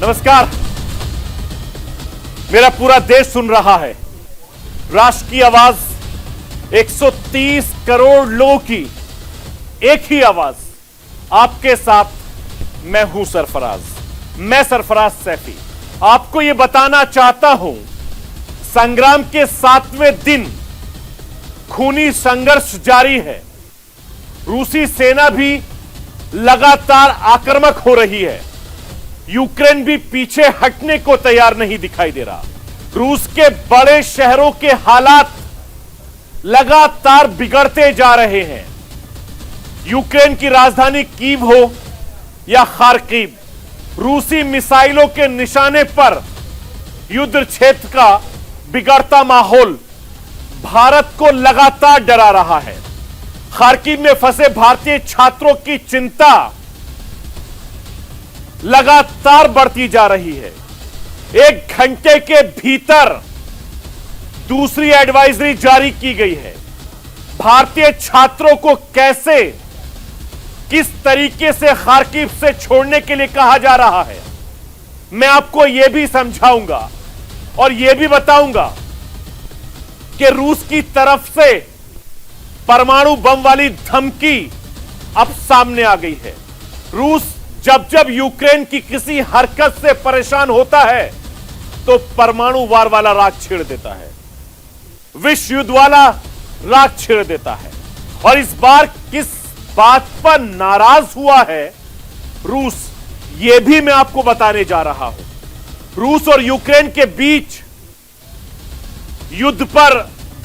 नमस्कार। मेरा पूरा देश सुन रहा है। राष्ट्र की आवाज 130 करोड़ लोगों की एक ही आवाज। आपके साथ मैं हूं सरफराज, मैं सरफराज सैफी। आपको यह बताना चाहता हूं, संग्राम के 7वें दिन खूनी संघर्ष जारी है। रूसी सेना भी लगातार आक्रामक हो रही है। यूक्रेन भी पीछे हटने को तैयार नहीं दिखाई दे रहा। रूस के बड़े शहरों के हालात लगातार बिगड़ते जा रहे हैं। यूक्रेन की राजधानी कीव हो या खार्किव, रूसी मिसाइलों के निशाने पर युद्ध क्षेत्र का बिगड़ता माहौल भारत को लगातार डरा रहा है। खार्किव में फंसे भारतीय छात्रों की चिंता लगातार बढ़ती जा रही है। 1 घंटे के भीतर दूसरी एडवाइजरी जारी की गई है। भारतीय छात्रों को कैसे, किस तरीके से खार्किव से छोड़ने के लिए कहा जा रहा है, मैं आपको यह भी समझाऊंगा और यह भी बताऊंगा कि रूस की तरफ से परमाणु बम वाली धमकी अब सामने आ गई है। रूस जब जब यूक्रेन की किसी हरकत से परेशान होता है तो परमाणु वार वाला राग छेड़ देता है, विश्व युद्ध वाला राग छेड़ देता है। और इस बार किस बात पर नाराज हुआ है रूस, यह भी मैं आपको बताने जा रहा हूं। रूस और यूक्रेन के बीच युद्ध पर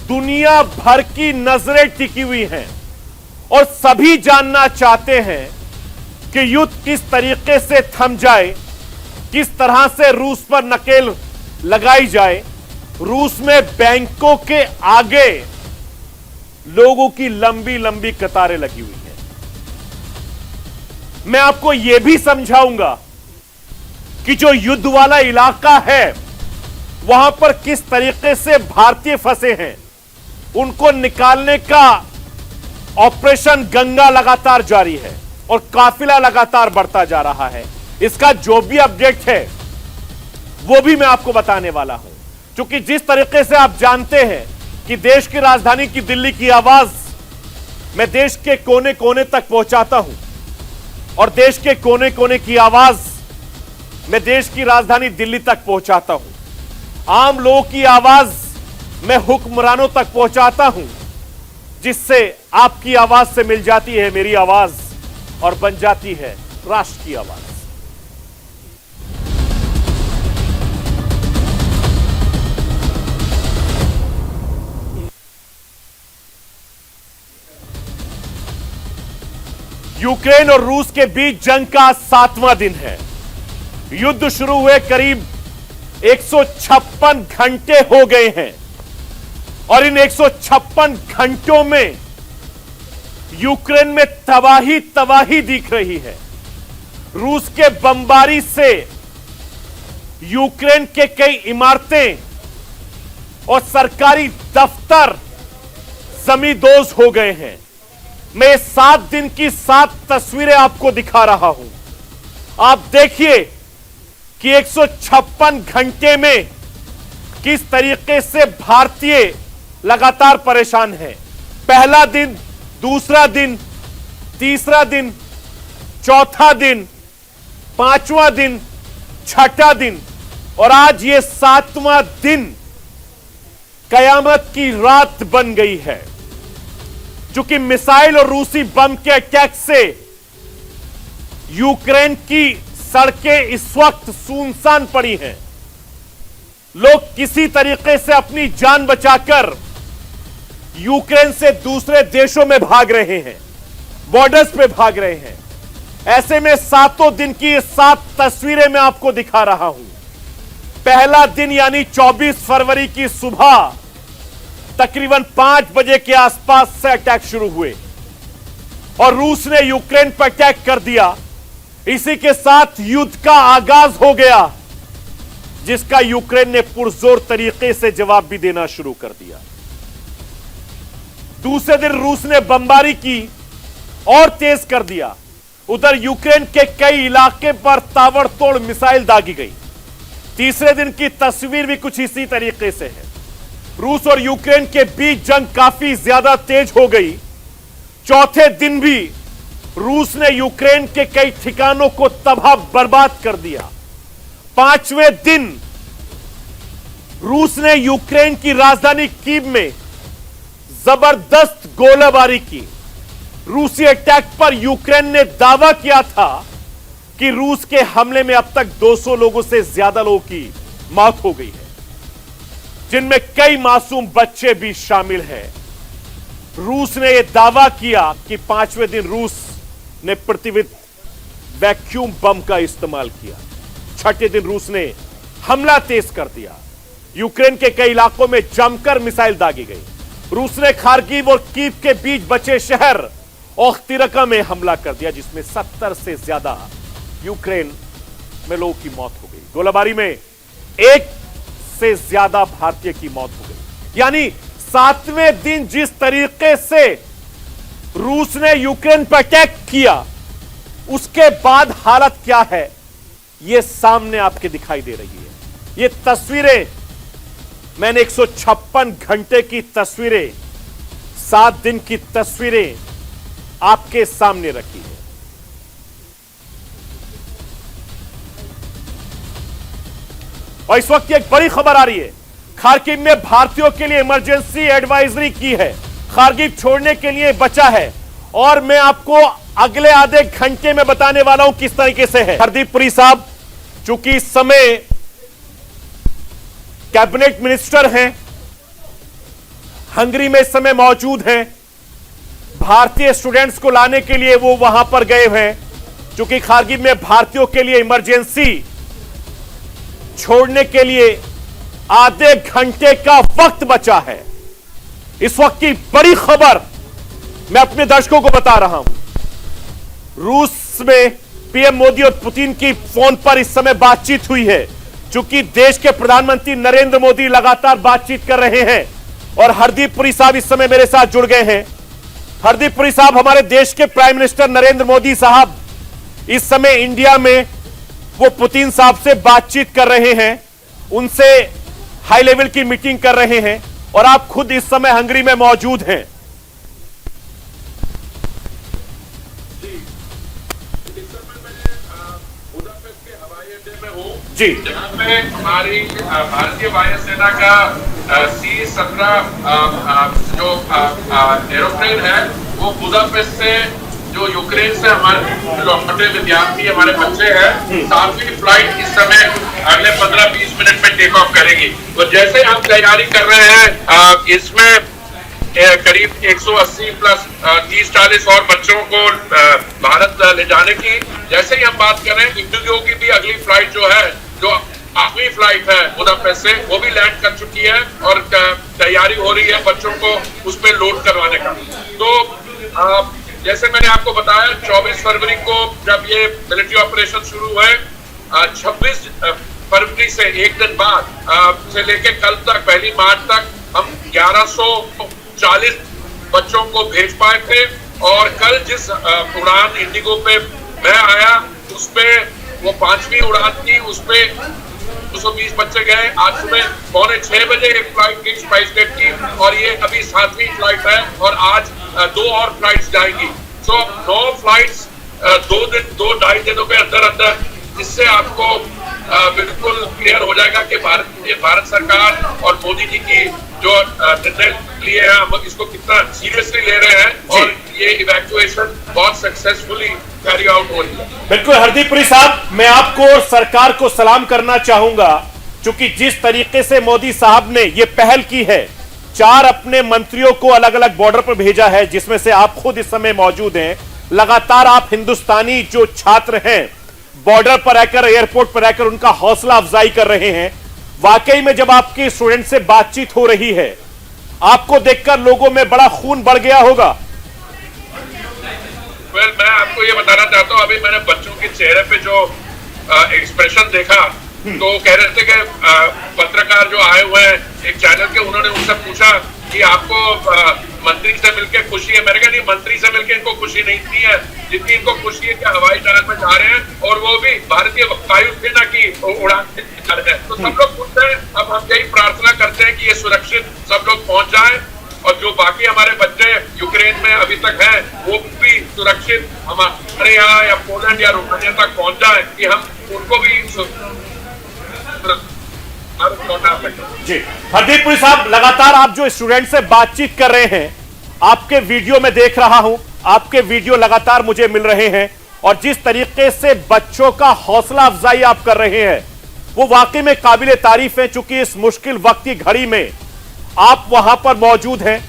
दुनिया भर की नजरें टिकी हुई हैं और सभी जानना चाहते हैं कि युद्ध किस तरीके से थम जाए, किस तरह से रूस पर नकेल लगाई जाए। रूस में बैंकों के आगे लोगों की लंबी लंबी कतारें लगी हुई हैं। मैं आपको यह भी समझाऊंगा कि जो युद्ध वाला इलाका है वहां पर किस तरीके से भारतीय फंसे हैं, उनको निकालने का ऑपरेशन गंगा लगातार जारी है और काफिला लगातार बढ़ता जा रहा है। इसका जो भी अपडेट है वो भी मैं आपको बताने वाला हूं, क्योंकि जिस तरीके से आप जानते हैं कि देश की राजधानी की दिल्ली की आवाज मैं देश के कोने कोने तक पहुंचाता हूं और देश के कोने कोने की आवाज मैं देश की राजधानी दिल्ली तक पहुंचाता हूं। आम लोगों की आवाज मैं हुक्मरानों तक पहुंचाता हूं, जिससे आपकी आवाज से मिल जाती है मेरी आवाज और बन जाती है राष्ट्र की आवाज। यूक्रेन और रूस के बीच जंग का 7वां दिन है। युद्ध शुरू हुए करीब 156 घंटे हो गए हैं और इन 156 घंटों में यूक्रेन में तबाही तबाही दिख रही है। रूस के बमबारी से यूक्रेन के कई इमारतें और सरकारी दफ्तर जमींदोज हो गए हैं। मैं 7 दिन की 7 तस्वीरें आपको दिखा रहा हूं। आप देखिए कि 156 घंटे में किस तरीके से भारतीय लगातार परेशान हैं। पहला दिन, दूसरा दिन, तीसरा दिन, चौथा दिन, 5वां दिन, 6ठा दिन और आज ये 7वां दिन कयामत की रात बन गई है, क्योंकि मिसाइल और रूसी बम के अटैक से यूक्रेन की सड़कें इस वक्त सुनसान पड़ी हैं। लोग किसी तरीके से अपनी जान बचाकर यूक्रेन से दूसरे देशों में भाग रहे हैं, बॉर्डर्स पे भाग रहे हैं। ऐसे में 7 दिन की 7 तस्वीरें मैं आपको दिखा रहा हूं। पहला दिन यानी 24 फरवरी की सुबह तकरीबन 5 बजे के आसपास से अटैक शुरू हुए और रूस ने यूक्रेन पर अटैक कर दिया। इसी के साथ युद्ध का आगाज हो गया, जिसका यूक्रेन ने पुरजोर तरीके से जवाब भी देना शुरू कर दिया। दूसरे दिन रूस ने बमबारी की और तेज कर दिया। उधर यूक्रेन के कई इलाके पर ताबड़तोड़ मिसाइल दागी गई। तीसरे दिन की तस्वीर भी कुछ इसी तरीके से है। रूस और यूक्रेन के बीच जंग काफी ज्यादा तेज हो गई। चौथे दिन भी रूस ने यूक्रेन के कई ठिकानों को तबाह बर्बाद कर दिया। पांचवें दिन रूस ने यूक्रेन की राजधानी कीव में जबरदस्त गोलाबारी की। रूसी अटैक पर यूक्रेन ने दावा किया था कि रूस के हमले में अब तक 200 लोगों से ज्यादा लोगों की मौत हो गई है, जिनमें कई मासूम बच्चे भी शामिल हैं। रूस ने यह दावा किया कि पांचवें दिन रूस ने प्रतिविध वैक्यूम बम का इस्तेमाल किया। छठे दिन रूस ने हमला तेज कर दिया। यूक्रेन के कई इलाकों में जमकर मिसाइल दागी गई। रूस ने खार्किव और कीव के बीच बचे शहर ओख्तिरका में हमला कर दिया, जिसमें 70 से ज्यादा यूक्रेन में लोगों की मौत हो गई। गोलाबारी में 1 से ज्यादा भारतीय की मौत हो गई। यानी 7वें दिन जिस तरीके से रूस ने यूक्रेन पर अटैक किया, उसके बाद हालत क्या है यह सामने आपके दिखाई दे रही है। यह तस्वीरें मैंने 156 घंटे की तस्वीरें, 7 दिन की तस्वीरें आपके सामने रखी है। और इस वक्त एक बड़ी खबर आ रही है। खार्किव में भारतीयों के लिए इमरजेंसी एडवाइजरी की है। खार्किव छोड़ने के लिए बचा है और मैं आपको अगले आधे घंटे में बताने वाला हूं किस तरीके से है। हरदीप पुरी साहब चूंकि इस समय कैबिनेट मिनिस्टर हैं, हंगरी में इस समय मौजूद हैं, भारतीय स्टूडेंट्स को लाने के लिए वो वहां पर गए हैं। चूंकि खार्किव में भारतीयों के लिए इमरजेंसी छोड़ने के लिए आधे घंटे का वक्त बचा है। इस वक्त की बड़ी खबर मैं अपने दर्शकों को बता रहा हूं। रूस में पीएम मोदी और पुतिन की फोन पर इस समय बातचीत हुई है। चूंकि देश के प्रधानमंत्री नरेंद्र मोदी लगातार बातचीत कर रहे हैं और हरदीप पुरी साहब इस समय मेरे साथ जुड़ गए हैं। हरदीप पुरी साहब, हमारे देश के प्राइम मिनिस्टर नरेंद्र मोदी साहब इस समय इंडिया में वो पुतिन साहब से बातचीत कर रहे हैं, उनसे हाई लेवल की मीटिंग कर रहे हैं और आप खुद इस समय हंगरी में मौजूद हैं। जी, जहाँ पे हमारी भारतीय वायुसेना का C-17 जो एरोप्लेन है वो बुदापेस्ट से जो यूक्रेन से हमारे लौटे विद्यार्थी हमारे बच्चे हैं, 7वीं फ्लाइट इस समय अगले 15-20 मिनट में टेक ऑफ करेगी। तो जैसे हम तैयारी कर रहे हैं, इसमें करीब 180 प्लस 30-40 और बच्चों को भारत ले जाने की। जैसे ही हम बात कर रहे हैं, इंडिगो की भी अगली फ्लाइट जो है, जो 8वीं फ्लाइट है बुदापेस्ट से, वो भी लैंड कर चुकी है और तैयारी हो रही है बच्चों को उस पर लोड करवाने का। तो जैसे मैंने आपको बताया, 24 फरवरी को जब ये मिलिट्री ऑपरेशन शुरू हुए, 26 फरवरी से एक दिन बाद से लेके कल तक 1 मार्च तक हम 1140 बच्चों को भेज पाए थे। और कल जिस उड़ान इंडिगो पे मैं आया, उस पे वो 5वीं उड़ान थी, उस पे 220 बच्चे गए। आज सुबह 5:45 बजे एक फ्लाइट गई स्पाइसजेट की और ये अभी 7वीं फ्लाइट है और आज 2 और फ्लाइट्स जाएंगी। सो 9 फ्लाइट्स 2-2.5 दिनों के अंदर अंदर, जिससे आपको बिल्कुल क्लियर हो जाएगा कि भारत सरकार और मोदी जी की जो निर्णय लिए हैं, हम इसको कितना सीरियसली ले रहे हैं और ये इवैक्यूएशन बहुत सक्सेसफुली कैरी आउट हो रही है। बिल्कुल हरदीप पुरी साहब, मैं आपको और सरकार को सलाम करना चाहूंगा, क्योंकि जिस तरीके से मोदी साहब ने ये पहल की है, 4 अपने मंत्रियों को अलग अलग बॉर्डर पर भेजा है, जिसमें से आप खुद इस समय मौजूद हैं। लगातार आप हिंदुस्तानी जो छात्र हैं बॉर्डर पर रहकर, एयरपोर्ट पर रहकर उनका हौसला अफजाई कर रहे हैं। वाकई में जब आपके स्टूडेंट से बातचीत हो रही है, आपको देखकर लोगों में बड़ा खून बढ़ गया होगा। मैं आपको ये बताना चाहता हूँ, अभी मैंने बच्चों के चेहरे पे जो एक्सप्रेशन देखा, तो कह रहे थे कि पत्रकार जो आए हुए हैं एक चैनल के, उन्होंने उनसे पूछा कि आपको मंत्री से मिलकर खुशी है। मैंने कहा नहीं, मंत्री से मिलकर इनको खुशी नहीं है, जितनी इनको खुशी है कि हवाई जहाज में जा रहे हैं और वो भी भारतीय वायुसेना की उड़ान कर रहे हैं। तो सब लोग खुश हैं। अब हम यही प्रार्थना करते हैं कि ये सुरक्षित सब लोग पहुंच जाएं और जो बाकी हमारे बच्चे यूक्रेन में अभी तक हैं वो भी सुरक्षित हमारे यहाँ या पोलैंड या रोमानिया तक पहुंच जाएं कि हम उनको भी जी। हरदीप पुरी साहब, लगातार आप जो स्टूडेंट से बातचीत कर रहे हैं, आपके वीडियो में देख रहा हूं, आपके वीडियो लगातार मुझे मिल रहे हैं और जिस तरीके से बच्चों का हौसला अफजाई आप कर रहे हैं वो वाकई में काबिले तारीफ है। चूंकि इस मुश्किल वक्त की घड़ी में आप वहां पर मौजूद हैं,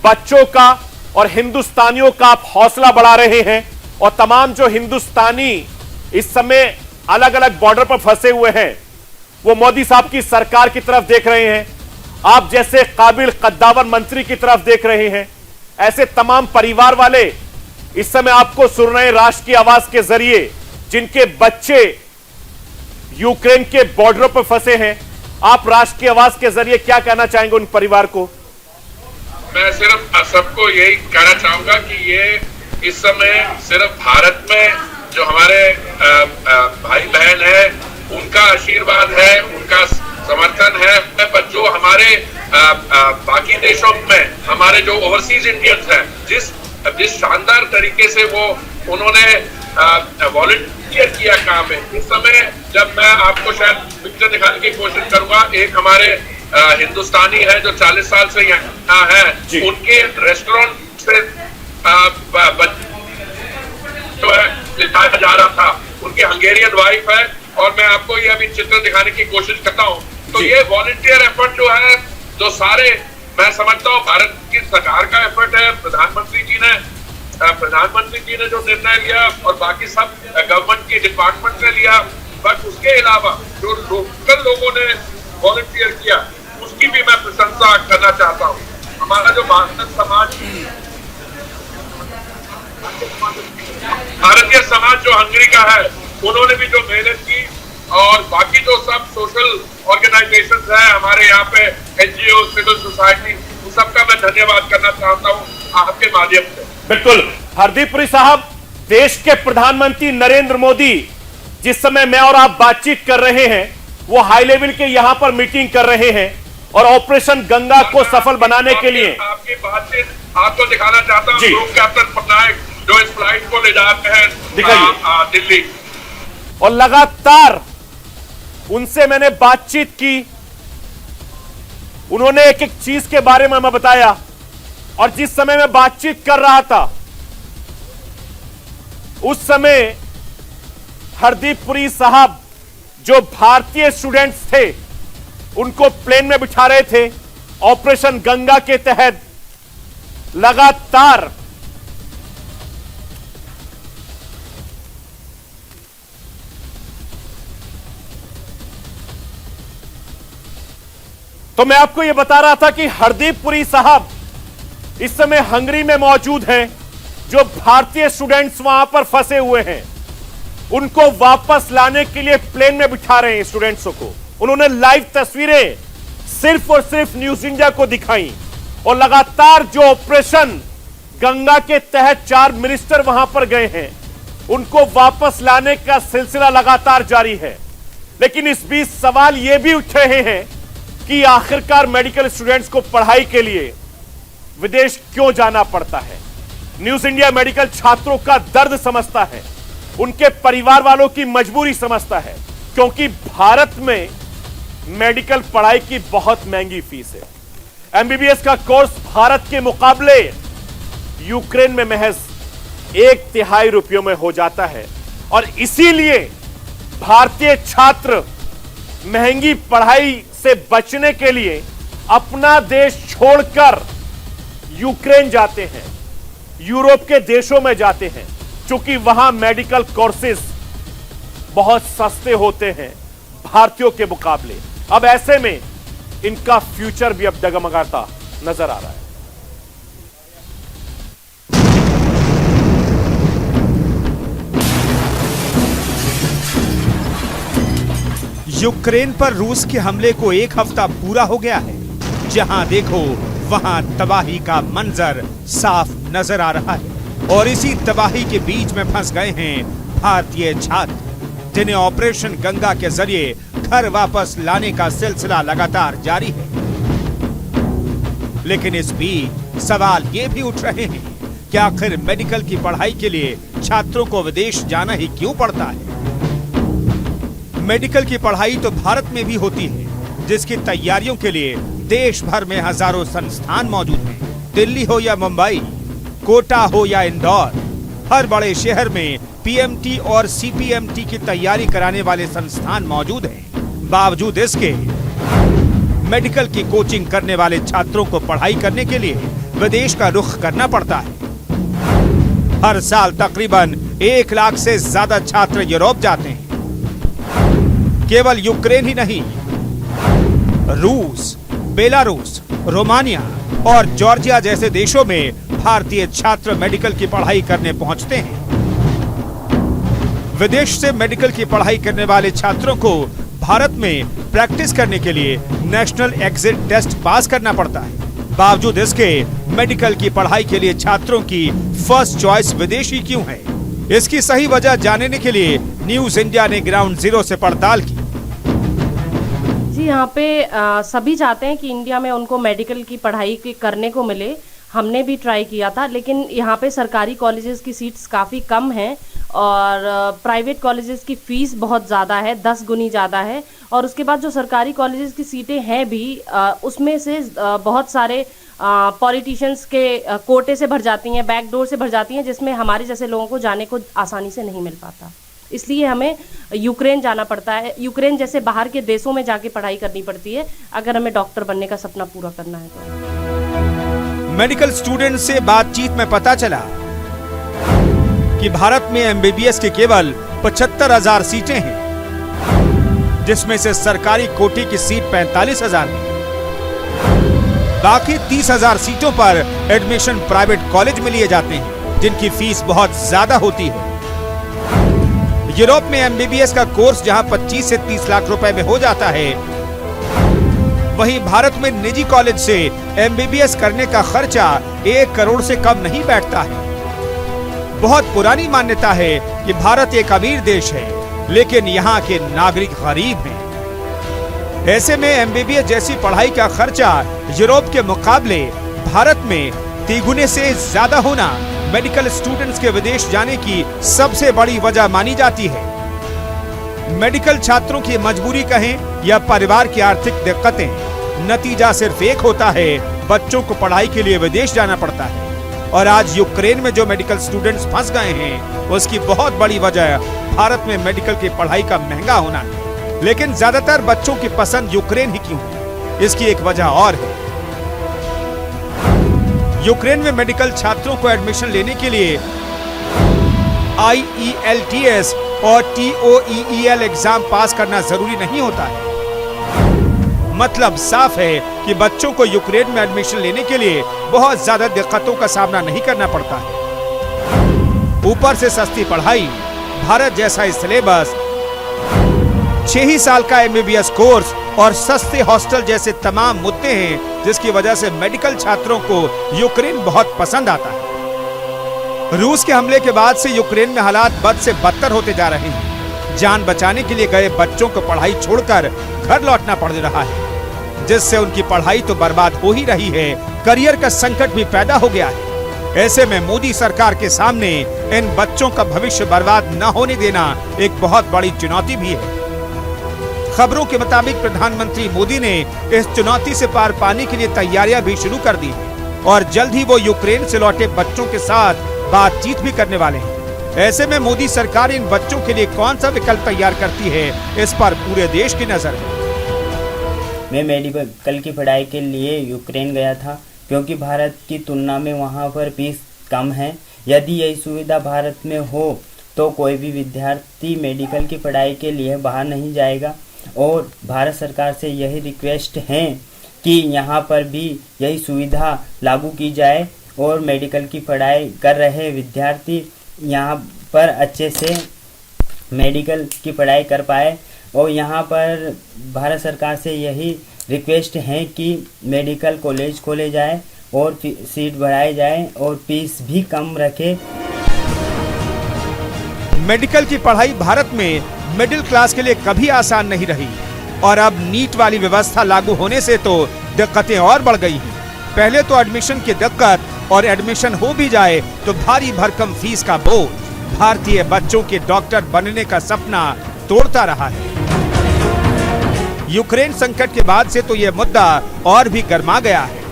बच्चों का और हिंदुस्तानियों का आप हौसला बढ़ा रहे हैं और तमाम जो हिंदुस्तानी इस समय अलग अलग बॉर्डर पर फंसे हुए हैं वो मोदी साहब की सरकार की तरफ देख रहे हैं, आप जैसे काबिल कद्दावर मंत्री की तरफ देख रहे हैं। ऐसे तमाम परिवार वाले इस समय आपको सुन रहे हैं राष्ट्र की आवाज के जरिए, जिनके बच्चे यूक्रेन के बॉर्डरों पर फंसे हैं। आप राष्ट्र की आवाज के जरिए क्या कहना चाहेंगे उन परिवार को? मैं सिर्फ सबको यही कहना चाहूंगा कि ये इस समय सिर्फ भारत में जो हमारे भाई बहन है उनका आशीर्वाद है, उनका समर्थन है, पर जो हमारे बाकी देशों में हमारे जो ओवरसीज इंडियंस हैं, जिस शानदार तरीके से वो उन्होंने वॉलंटियर किया काम है। इस समय जब मैं आपको शायद पिक्चर दिखाने की कोशिश करूंगा, एक हमारे हिंदुस्तानी है जो 40 साल से यहाँ है, उनके रेस्टोरेंट से जो है लिखाया जा रहा था, उनकी हंगेरियन वाइफ है और मैं आपको ये अभी चित्र दिखाने की कोशिश करता हूँ। तो ये वॉलंटियर एफर्ट जो है, जो सारे मैं समझता हूँ भारत की सरकार का एफर्ट है, प्रधानमंत्री जी ने जो निर्णय लिया और बाकी सब गवर्नमेंट की डिपार्टमेंट ने लिया, बट उसके अलावा जो लोकल लोगों ने वॉलंटियर किया उसकी भी मैं प्रशंसा करना चाहता हूँ। हमारा जो भारतीय समाज जो हंगरी का है, उन्होंने भी जो मेहनत की और बाकी जो सब सोशल ऑर्गेनाइजेशंस हैं हमारे यहाँ पे, एनजीओ, सिविल सोसाइटी, उन सबका मैं धन्यवाद करना चाहता हूँ आपके माध्यम से। बिल्कुल हरदीप पुरी साहब, देश के प्रधानमंत्री नरेंद्र मोदी जिस समय मैं और आप बातचीत कर रहे हैं वो हाई लेवल के यहाँ पर मीटिंग कर रहे हैं और ऑपरेशन गंगा को सफल बनाने के लिए आपकी बातचीत आपको दिखाना चाहता हूँ। ग्रुप कैप्टन पटनायक जो इस फ्लाइट को ले जाते हैं दिल्ली, और लगातार उनसे मैंने बातचीत की, उन्होंने एक एक चीज के बारे में मैं बताया और जिस समय मैं बातचीत कर रहा था उस समय हरदीप पुरी साहब जो भारतीय स्टूडेंट्स थे उनको प्लेन में बिठा रहे थे ऑपरेशन गंगा के तहत। लगातार तो मैं आपको यह बता रहा था कि हरदीप पुरी साहब इस समय हंगरी में मौजूद हैं। जो भारतीय स्टूडेंट्स वहां पर फंसे हुए हैं उनको वापस लाने के लिए प्लेन में बिठा रहे हैं स्टूडेंट्सों को। उन्होंने लाइव तस्वीरें सिर्फ और सिर्फ न्यूज इंडिया को दिखाई और लगातार जो ऑपरेशन गंगा के तहत 4 मिनिस्टर वहां पर गए हैं उनको वापस लाने का सिलसिला लगातार जारी है। लेकिन इस बीच सवाल यह भी उठ रहे हैं कि आखिरकार मेडिकल स्टूडेंट्स को पढ़ाई के लिए विदेश क्यों जाना पड़ता है। न्यूज इंडिया मेडिकल छात्रों का दर्द समझता है, उनके परिवार वालों की मजबूरी समझता है, क्योंकि भारत में मेडिकल पढ़ाई की बहुत महंगी फीस है। एमबीबीएस का कोर्स भारत के मुकाबले यूक्रेन में महज 1/3 रुपयों में हो जाता है और इसीलिए भारतीय छात्र महंगी पढ़ाई से बचने के लिए अपना देश छोड़कर यूक्रेन जाते हैं, यूरोप के देशों में जाते हैं, क्योंकि वहां मेडिकल कोर्सेज बहुत सस्ते होते हैं भारतीयों के मुकाबले। अब ऐसे में इनका फ्यूचर भी अब डगमगाता नजर आ रहा है। यूक्रेन पर रूस के हमले को 1 हफ्ता पूरा हो गया है। जहां देखो वहां तबाही का मंजर साफ नजर आ रहा है। और इसी तबाही के बीच में फंस गए हैं भारतीय छात्र, जिन्हें ऑपरेशन गंगा के जरिए घर वापस लाने का सिलसिला लगातार जारी है। लेकिन इस बीच सवाल ये भी उठ रहे हैं कि आखिर मेडिकल की पढ़ाई के लिए छात्रों को विदेश जाना ही क्यों पड़ता है। मेडिकल की पढ़ाई तो भारत में भी होती है, जिसकी तैयारियों के लिए देश भर में हजारों संस्थान मौजूद हैं। दिल्ली हो या मुंबई, कोटा हो या इंदौर, हर बड़े शहर में पीएमटी और सीपीएमटी की तैयारी कराने वाले संस्थान मौजूद हैं। बावजूद इसके मेडिकल की कोचिंग करने वाले छात्रों को पढ़ाई करने के लिए विदेश का रुख करना पड़ता है। हर साल तकरीबन 1 लाख से ज्यादा छात्र यूरोप जाते हैं। केवल यूक्रेन ही नहीं, रूस, बेलारूस, रोमानिया और जॉर्जिया जैसे देशों में भारतीय छात्र मेडिकल की पढ़ाई करने पहुंचते हैं। विदेश से मेडिकल की पढ़ाई करने वाले छात्रों को भारत में प्रैक्टिस करने के लिए नेशनल एग्जिट टेस्ट पास करना पड़ता है। बावजूद इसके मेडिकल की पढ़ाई के लिए छात्रों की फर्स्ट चॉइस विदेश ही क्यों है? इसकी सही वजह जानने के लिए न्यूज इंडिया ने ग्राउंड जीरो से पड़ताल की। जी, यहाँ पे सभी चाहते हैं कि इंडिया में उनको मेडिकल की पढ़ाई करने को मिले। हमने भी ट्राई किया था, लेकिन यहाँ पे सरकारी कॉलेजेस की सीट्स काफ़ी कम हैं और प्राइवेट कॉलेजेस की फ़ीस बहुत ज़्यादा है, 10 गुनी ज़्यादा है। और उसके बाद जो सरकारी कॉलेजेस की सीटें हैं भी उसमें से बहुत सारे पॉलिटिशियंस के कोटे से भर जाती हैं, बैकडोर से भर जाती हैं, जिसमें हमारे जैसे लोगों को जाने को आसानी से नहीं मिल पाता। इसलिए हमें यूक्रेन जाना पड़ता है। यूक्रेन जैसे बाहर के देशों में जाके पढ़ाई करनी पड़ती है अगर हमें डॉक्टर बनने का सपना पूरा करना है तो। मेडिकल स्टूडेंट से बातचीत में पता चला कि भारत में एमबीबीएस की केवल 75,000 सीटें हैं, जिसमें से सरकारी कोटे की सीट 45,000 है। बाकी 30,000 सीटों पर एडमिशन प्राइवेट कॉलेज में लिए जाते हैं, जिनकी फीस बहुत ज्यादा होती है। यूरोप में एमबीबीएस का कोर्स जहां 25 से 30 लाख रुपए में हो जाता है, वहीं भारत में निजी कॉलेज से एमबीबीएस करने का खर्चा 1 करोड़ से कम नहीं बैठता है। बहुत पुरानी मान्यता है कि भारत एक अमीर देश है, लेकिन यहाँ के नागरिक गरीब हैं। ऐसे में एमबीबीएस जैसी पढ़ाई का खर्चा यूरोप के मुकाबले भारत में 3 गुने से ज्यादा होना मेडिकल स्टूडेंट्स के विदेश जाने की सबसे बड़ी वजह मानी जाती है। मेडिकल छात्रों की मजबूरी कहें या परिवार की आर्थिक दिक्कतें, नतीजा सिर्फ एक होता है, बच्चों को पढ़ाई के लिए विदेश जाना पड़ता है। और आज यूक्रेन में जो मेडिकल स्टूडेंट्स फंस गए हैं, उसकी बहुत बड़ी वजह भारत में मेडिकल की पढ़ाई का महंगा होना है। लेकिन ज्यादातर बच्चों की पसंद यूक्रेन ही क्यों है? इसकी एक वजह और है। यूक्रेन में मेडिकल छात्रों को एडमिशन लेने के लिए IELTS और TOEEL एग्जाम पास करना जरूरी नहीं होता है। मतलब साफ है कि बच्चों को यूक्रेन में एडमिशन लेने के लिए बहुत ज्यादा दिक्कतों का सामना नहीं करना पड़ता है। ऊपर से सस्ती पढ़ाई, भारत जैसा सिलेबस, 6 ही साल का एमबीबीएस कोर्स और सस्ते हॉस्टल जैसे तमाम मुद्दे हैं, जिसकी वजह से मेडिकल छात्रों को यूक्रेन बहुत पसंद आता है। रूस के हमले के बाद से यूक्रेन में हालात बद से बदतर होते जा रहे हैं। जान बचाने के लिए गए बच्चों को पढ़ाई छोड़कर घर लौटना पड़ रहा है, जिससे उनकी पढ़ाई तो बर्बाद हो ही रही है, करियर का संकट भी पैदा हो गया है। ऐसे में मोदी सरकार के सामने इन बच्चों का भविष्य बर्बाद न होने देना एक बहुत बड़ी चुनौती भी है। खबरों के मुताबिक प्रधानमंत्री मोदी ने इस चुनौती से पार पाने के लिए तैयारियां भी शुरू कर दी और जल्द ही वो यूक्रेन से लौटे बच्चों के साथ बातचीत भी करने वाले हैं। ऐसे में मोदी सरकार इन बच्चों के लिए कौन सा विकल्प तैयार करती है, इस पर पूरे देश की नजर है। मैं मेडिकल की पढ़ाई के लिए यूक्रेन गया था, क्योंकि भारत की तुलना में वहाँ पर फीस कम है। यदि यही सुविधा भारत में हो तो कोई भी विद्यार्थी मेडिकल की पढ़ाई के लिए बाहर नहीं जाएगा। और भारत सरकार से यही रिक्वेस्ट है कि यहाँ पर भी यही सुविधा लागू की जाए और मेडिकल की पढ़ाई कर रहे विद्यार्थी यहाँ पर अच्छे से मेडिकल की पढ़ाई कर पाए। और यहाँ पर भारत सरकार से यही रिक्वेस्ट है कि मेडिकल कॉलेज खोले जाए और सीट बढ़ाई जाए और फीस भी कम रखे। मेडिकल की पढ़ाई भारत में मिडिल क्लास के लिए कभी आसान नहीं रही और अब नीट वाली व्यवस्था लागू होने से तो दिक्कतें और बढ़ गई हैं। पहले तो एडमिशन की दिक्कत और एडमिशन हो भी जाए तो भारी भरकम फीस का बोझ भारतीय बच्चों के डॉक्टर बनने का सपना तोड़ता रहा है। यूक्रेन संकट के बाद से तो यह मुद्दा और भी गर्मा गया है।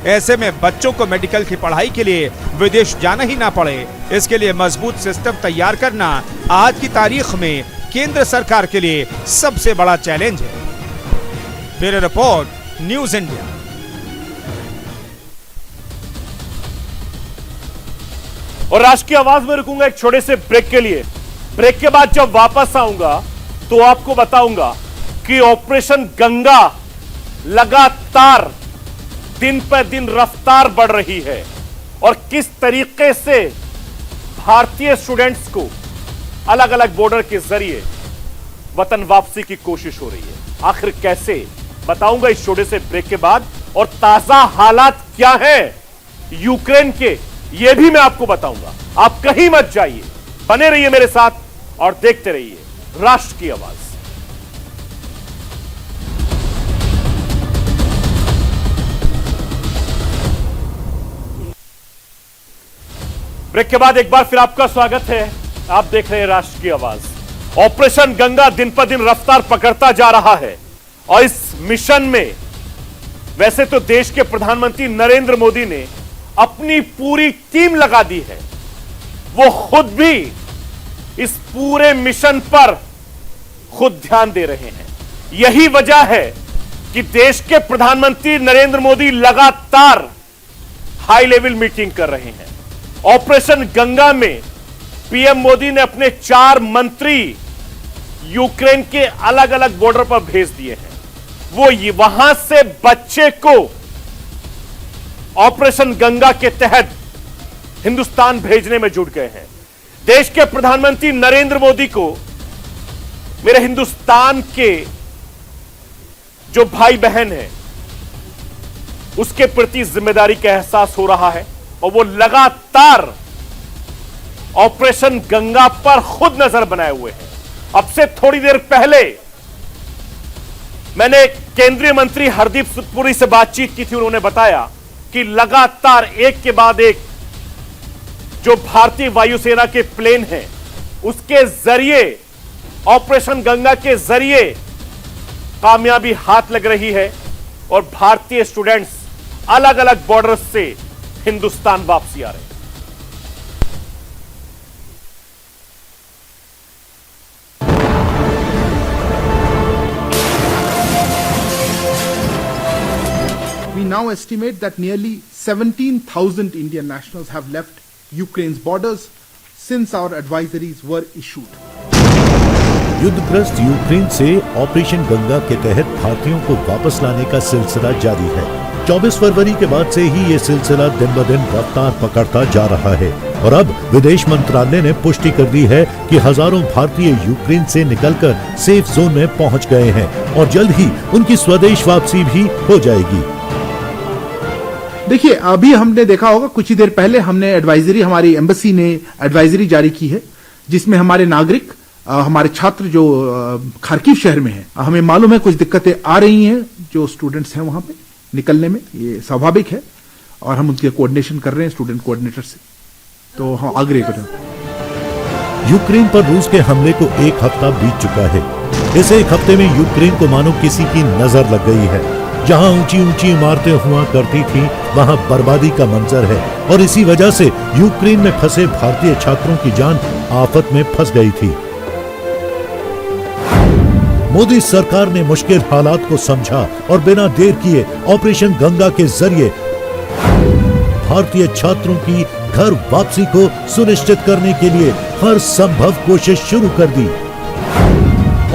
ऐसे में बच्चों को मेडिकल की पढ़ाई के लिए विदेश जाना ही ना पड़े, इसके लिए मजबूत सिस्टम तैयार करना आज की तारीख में केंद्र सरकार के लिए सबसे बड़ा चैलेंज है। Bureau report, news India. और राष्ट्रीय आवाज में रुकूंगा एक छोटे से ब्रेक के लिए। ब्रेक के बाद जब वापस आऊंगा तो आपको बताऊंगा कि ऑपरेशन गंगा लगातार दिन पर दिन रफ्तार बढ़ रही है और किस तरीके से भारतीय स्टूडेंट्स को अलग अलग बॉर्डर के जरिए वतन वापसी की कोशिश हो रही है। आखिर कैसे, बताऊंगा इस छोटे से ब्रेक के बाद। और ताजा हालात क्या हैं यूक्रेन के, यह भी मैं आपको बताऊंगा। आप कहीं मत जाइए, बने रहिए मेरे साथ और देखते रहिए राष्ट्र की आवाज। ब्रेक के बाद एक बार फिर आपका स्वागत है। आप देख रहे हैं राष्ट्र की आवाज। ऑपरेशन गंगा दिन पर दिन रफ्तार पकड़ता जा रहा है और इस मिशन में वैसे तो देश के प्रधानमंत्री नरेंद्र मोदी ने अपनी पूरी टीम लगा दी है। वो खुद भी इस पूरे मिशन पर खुद ध्यान दे रहे हैं। यही वजह है कि देश के प्रधानमंत्री नरेंद्र मोदी लगातार हाई लेवल मीटिंग कर रहे हैं। ऑपरेशन गंगा में पीएम मोदी ने अपने 4 मंत्री यूक्रेन के अलग अलग बॉर्डर पर भेज दिए हैं। वो वहां से बच्चे को ऑपरेशन गंगा के तहत हिंदुस्तान भेजने में जुट गए हैं। देश के प्रधानमंत्री नरेंद्र मोदी को मेरे हिंदुस्तान के जो भाई बहन हैं उसके प्रति जिम्मेदारी का एहसास हो रहा है और वो लगातार ऑपरेशन गंगा पर खुद नजर बनाए हुए हैं। अब से थोड़ी देर पहले मैंने केंद्रीय मंत्री हरदीप सिंह पुरी से बातचीत की थी। उन्होंने बताया कि लगातार एक के बाद एक जो भारतीय वायुसेना के प्लेन हैं उसके जरिए ऑपरेशन गंगा के जरिए कामयाबी हाथ लग रही है और भारतीय स्टूडेंट्स अलग अलग बॉर्डर से हिंदुस्तान वापसी आ रहे हैं। We now estimate that nearly 17,000 Indian nationals have left Ukraine's borders since our advisories were issued. युद्धग्रस्त यूक्रेन से ऑपरेशन गंगा के तहत भारतीयों को वापस लाने का सिलसिला जारी है। 24 फरवरी के बाद से ही ये सिलसिला दिन ब दिन रफ्तार पकड़ता जा रहा है और अब विदेश मंत्रालय ने पुष्टि कर दी है कि हजारों भारतीय यूक्रेन से निकलकर सेफ जोन में पहुंच गए हैं और जल्द ही उनकी स्वदेश वापसी भी हो जाएगी। देखिए, अभी हमने देखा होगा कुछ ही देर पहले हमने एडवाइजरी, हमारी एम्बेसी ने एडवाइजरी जारी की है जिसमें हमारे नागरिक, हमारे छात्र जो खार्किव शहर में हैं, हमें मालूम है कुछ दिक्कतें आ रही हैं जो स्टूडेंट्स हैं वहां पे निकलने में, ये स्वाभाविक है और हम उनके कोऑर्डिनेशन कर रहे हैं स्टूडेंट कोऑर्डिनेटर से, तो हम आगे करें। यूक्रेन पर रूस के हमले को 1 हफ्ता बीत चुका है। इस 1 हफ्ते में यूक्रेन को मानो किसी की नजर लग गई है। जहां ऊंची ऊंची इमारतें हुआ करती थी वहां बर्बादी का मंजर है और इसी वजह से यूक्रेन में फंसे भारतीय छात्रों की जान आफत में फंस गई थी। मोदी सरकार ने मुश्किल हालात को समझा और बिना देर किए ऑपरेशन गंगा के जरिए भारतीय छात्रों की घर वापसी को सुनिश्चित करने के लिए हर संभव कोशिश शुरू कर दी।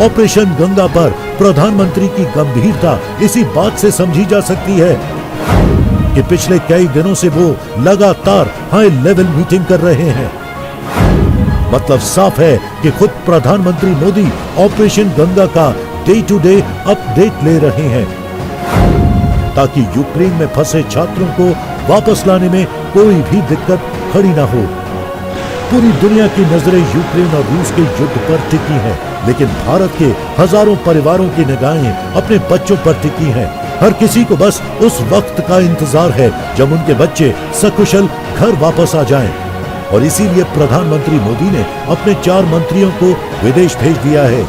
ऑपरेशन गंगा पर प्रधानमंत्री की गंभीरता इसी बात से समझी जा सकती है कि पिछले कई दिनों से वो लगातार हाई लेवल मीटिंग कर रहे हैं। मतलब साफ है कि खुद प्रधानमंत्री मोदी ऑपरेशन गंगा का डे टू डे अपडेट ले रहे हैं। ताकि यूक्रेन में फंसे छात्रों को वापस लाने में कोई भी दिक्कत खड़ी ना हो। पूरी दुनिया की नजरें यूक्रेन और रूस के युद्ध पर टिकी हैं, लेकिन भारत के हजारों परिवारों की निगाहें अपने बच्चों पर टिकी हैं। हर किसी को बस उस वक्त का इंतजार है जब उनके बच्चे सकुशल घर वापस आ जाएं। और इसीलिए प्रधानमंत्री मोदी ने अपने 4 मंत्रियों को विदेश भेज दिया है।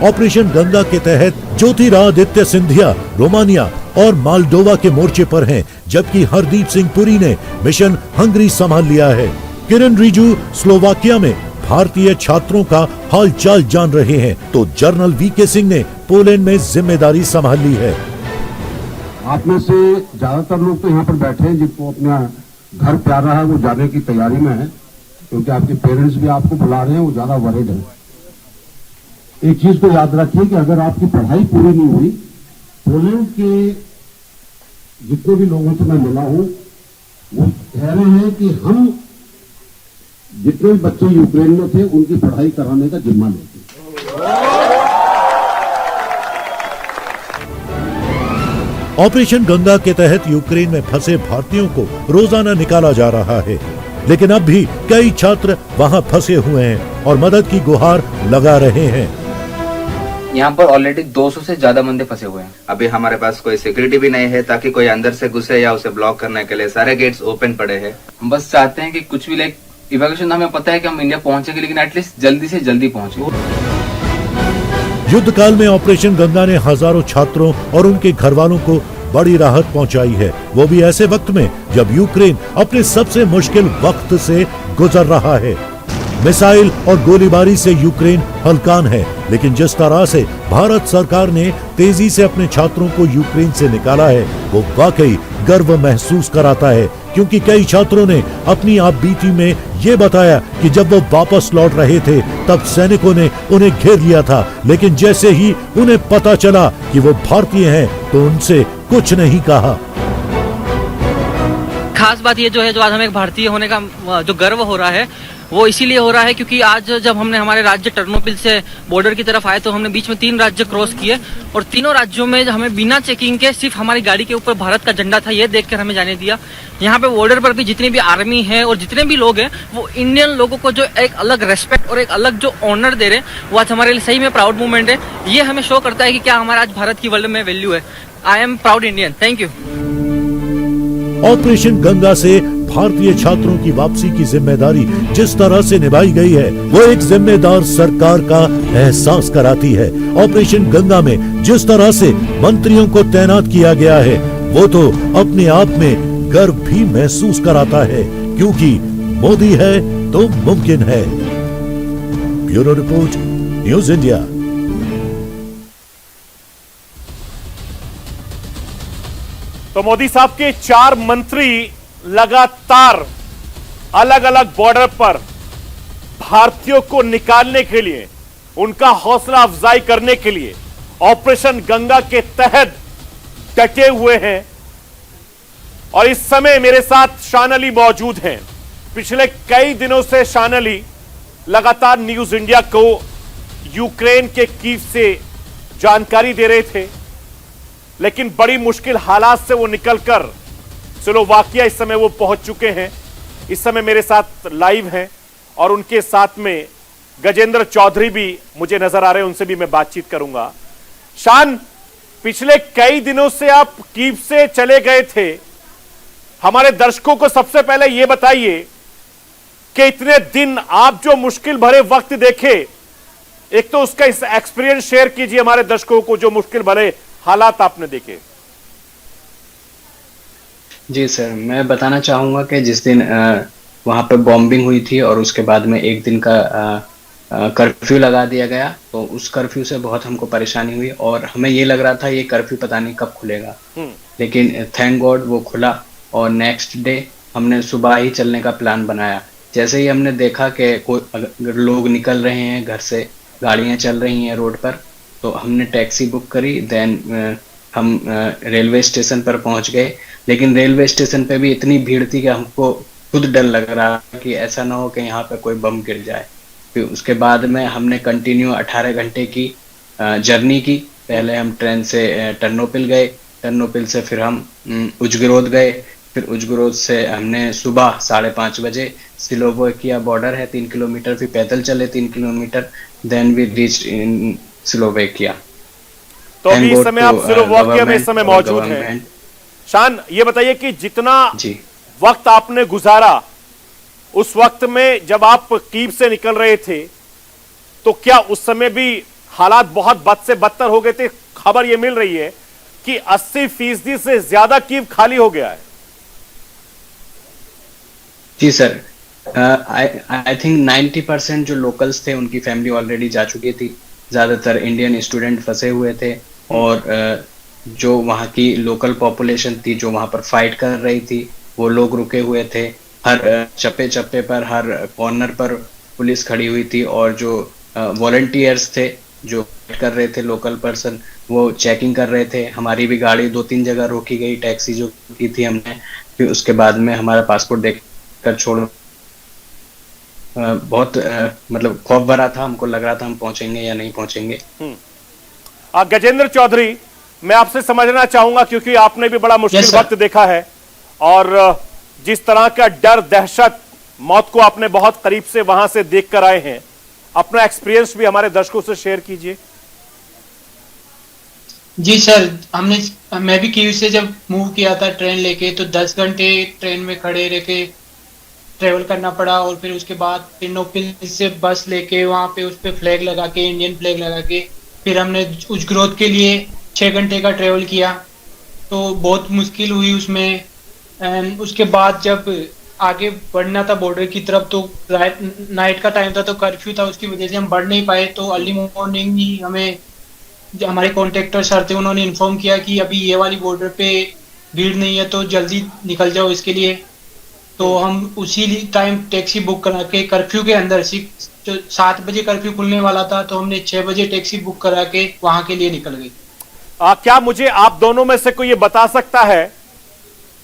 ऑपरेशन गंगा के तहत ज्योतिरादित्य सिंधिया रोमानिया और मालडोवा के मोर्चे पर हैं, जबकि हरदीप सिंह पुरी ने मिशन हंगरी संभाल लिया है। किरण रिजिजू स्लोवाकिया में भारतीय छात्रों का हालचाल जान रहे हैं, तो जनरल वीके सिंह ने पोलैंड में जिम्मेदारी संभाल ली है। आप में से ज्यादातर लोग तो यहाँ पर बैठे हैं जिनको अपना घर प्यारा है, वो जाने की तैयारी में है, क्योंकि आपके पेरेंट्स भी आपको बुला रहे हैं, वो ज्यादा वरीड है। एक चीज को याद रखिए कि अगर आपकी पढ़ाई पूरी नहीं हुई, पोलैंड के जितने भी लोगों से मैं मिला हूं वो कह रहे हैं कि हम जितने भी बच्चे यूक्रेन में थे उनकी पढ़ाई कराने का जिम्मा लेते। ऑपरेशन गंगा के तहत यूक्रेन में फंसे भारतीयों को रोजाना निकाला जा रहा है, लेकिन अब भी कई छात्र वहां फंसे हुए हैं और मदद की गुहार लगा रहे हैं। यहाँ पर ऑलरेडी 200 से ज्यादा बंदे फंसे हुए हैं। अभी हमारे पास कोई सिक्योरिटी भी नहीं है ताकि कोई अंदर से घुसे या उसे ब्लॉक करने के लिए सारे गेट्स ओपन पड़े हैं। हम बस चाहते हैं कि कुछ भी लाइक इवैक्यूएशन, हमें पता है कि हम इंडिया पहुंचेंगे, लेकिन एटलीस्ट जल्दी से जल्दी पहुंचे। युद्ध काल में ऑपरेशन गंगा ने हजारों छात्रों और उनके घर वालों को बड़ी राहत पहुंचाई है, वो भी ऐसे वक्त में जब यूक्रेन अपने सबसे मुश्किल वक्त से गुजर रहा है। मिसाइल और गोलीबारी से यूक्रेन हलकान है, लेकिन जिस तरह से भारत सरकार ने तेजी से अपने छात्रों को यूक्रेन से निकाला है, वो वाकई गर्व महसूस कराता है, क्योंकि कई छात्रों ने अपनी आपबीती में ये बताया कि जब वो वापस लौट रहे थे तब सैनिकों ने उन्हें घेर लिया था, लेकिन जैसे ही उन्हें पता चला कि वो भारतीय हैं तो उनसे कुछ नहीं कहा। खास बात ये जो है, जो आज हमें एक भारतीय होने का जो गर्व हो रहा है, वो इसीलिए हो रहा है क्योंकि आज जब हमने हमारे राज्य टर्नोपिल से बॉर्डर की तरफ आए तो हमने बीच में 3 राज्य क्रॉस किए और तीनों राज्यों में हमें बिना चेकिंग के सिर्फ हमारी गाड़ी के ऊपर भारत का झंडा था, ये देखकर हमें जाने दिया। यहाँ पे बॉर्डर पर भी जितनी भी आर्मी है और जितने भी लोग हैं, वो इंडियन लोगों को जो एक अलग रेस्पेक्ट और एक अलग जो ऑनर दे रहे हैं, वो आज हमारे लिए सही में प्राउड मूवमेंट है। ये हमें शो करता है कि क्या हमारा आज भारत की वर्ल्ड में वैल्यू है। I am proud Indian. Thank you. Operation Ganga से भारतीय छात्रों की वापसी की जिम्मेदारी जिस तरह से निभाई गई है, वो एक जिम्मेदार सरकार का एहसास कराती है। ऑपरेशन गंगा में जिस तरह से मंत्रियों को तैनात किया गया है, वो तो अपने आप में गर्व भी महसूस कराता है, क्योंकि मोदी है तो मुमकिन है। Bureau report, news India. तो मोदी साहब के 4 मंत्री लगातार अलग अलग बॉर्डर पर भारतीयों को निकालने के लिए, उनका हौसला अफजाई करने के लिए ऑपरेशन गंगा के तहत डटे हुए हैं। और इस समय मेरे साथ शान अली मौजूद हैं। पिछले कई दिनों से शान अली लगातार न्यूज इंडिया को यूक्रेन के कीव से जानकारी दे रहे थे, लेकिन बड़ी मुश्किल हालात से वो निकलकर स्लोवाकिया इस समय वो पहुंच चुके हैं। इस समय मेरे साथ लाइव हैं और उनके साथ में गजेंद्र चौधरी भी मुझे नजर आ रहे हैं, उनसे भी मैं बातचीत करूंगा। शान, पिछले कई दिनों से आप कीव से चले गए थे, हमारे दर्शकों को सबसे पहले यह बताइए कि इतने दिन आप जो मुश्किल भरे वक्त देखे, एक तो उसका एक्सपीरियंस शेयर कीजिए हमारे दर्शकों को, जो मुश्किल भरे हालात आपने देखे। जी सर, मैं बताना चाहूँगा कि जिस दिन वहाँ पे बॉम्बिंग हुई थी और उसके बाद में एक दिन का कर्फ्यू लगा दिया गया, तो उस कर्फ्यू से बहुत हमको परेशानी हुई और हमें ये लग रहा था ये कर्फ्यू पता नहीं कब खुलेगा, लेकिन थैंक गॉड वो खुला और नेक्स्ट डे हमने सुबह ही चलने का प्लान बनाया। जैसे ही हमने देखा कि अगर लोग निकल रहे हैं घर से, गाड़ियाँ चल रही हैं रोड पर, तो हमने टैक्सी बुक करी। देन हम रेलवे स्टेशन पर पहुंच गए, लेकिन रेलवे स्टेशन पे भी इतनी भीड़ थी कि हमको खुद डर लग रहा कि ऐसा ना हो कि यहाँ पे कोई बम गिर जाए। फिर उसके बाद में हमने कंटिन्यू 18 घंटे की जर्नी की। पहले हम ट्रेन से टर्नोपिल गए, टर्नोपिल से फिर हम उजगरोद गए। फिर उजगरोद से हमने सुबह 5:30 बजे स्लोवाकिया बॉर्डर है 3 किलोमीटर, फिर पैदल चले 3 किलोमीटर, then we reached in Slovakia. तो अभी इस समय आप स्लोवाकिया में इस समय मौजूद हैं। शान, ये बताइए कि जितना वक्त आपने गुजारा, उस वक्त में जब आप कीव से निकल रहे थे, तो क्या उस समय भी हालात बहुत बद से बदतर हो गए थे? खबर यह मिल रही है कि 80% से ज्यादा कीव खाली हो गया है। जी सर, आई थिंक 90% जो लोकल्स थे उनकी फैमिली ऑलरेडी जा चुकी थी। ज्यादातर इंडियन स्टूडेंट फंसे हुए थे और जो वहाँ की लोकल पॉपुलेशन थी जो वहाँ पर फाइट कर रही थी, वो लोग रुके हुए थे। हर चप्पे चप्पे पर, हर कॉर्नर पर पुलिस खड़ी हुई थी और जो वॉलंटियर्स थे जो फाइट कर रहे थे, लोकल पर्सन, वो चेकिंग कर रहे थे। हमारी भी गाड़ी 2-3 जगह रोकी गई, टैक्सी जो की थी हमने, फिर उसके बाद में हमारा पासपोर्ट देखकर छोड़ बहुत मतलब खौफ भरा था। हमको लग रहा था हम पहुंचेंगे या नहीं पहुंचेंगे। गजेंद्र चौधरी, मैं आपसे समझना चाहूंगा क्योंकि आपने भी बड़ा मुश्किल वक्त देखा है और जिस तरह का डर, दहशत, मौत को आपने बहुत करीब से वहां से देख कर आए हैं, अपना एक्सपीरियंस भी हमारे दर्शकों से शेयर कीजिए। जी सर, मैं भी कीव से जब मूव किया था ट्रेन लेके, तो 10 घंटे ट्रेन में खड़े रह के ट्रेवल करना पड़ा और फिर उसके बाद टर्नोपिल से बस लेके वहाँ पे उस पे फ्लैग लगा के, इंडियन फ्लैग लगा के, फिर हमने उजगरोद के लिए 6 घंटे का ट्रेवल किया। तो बहुत मुश्किल हुई उसमें। एंड उसके बाद जब आगे बढ़ना था बॉर्डर की तरफ, तो नाइट का टाइम था, तो कर्फ्यू था, उसकी वजह से हम बढ़ नहीं पाए। तो अर्ली मॉर्निंग ही हमें जो हमारे कॉन्ट्रैक्टर सर थे उन्होंने इन्फॉर्म किया कि अभी ये वाली बॉर्डर पे भीड़ नहीं है तो जल्दी निकल जाओ इसके लिए। तो हम उसी टाइम टैक्सी बुक करा के कर्फ्यू के अंदर, 7 बजे कर्फ्यू खुलने वाला था, तो हमने 6 बजे टैक्सी बुक करा के वहां के लिए निकल गए। क्या मुझे आप दोनों में से कोई ये बता सकता है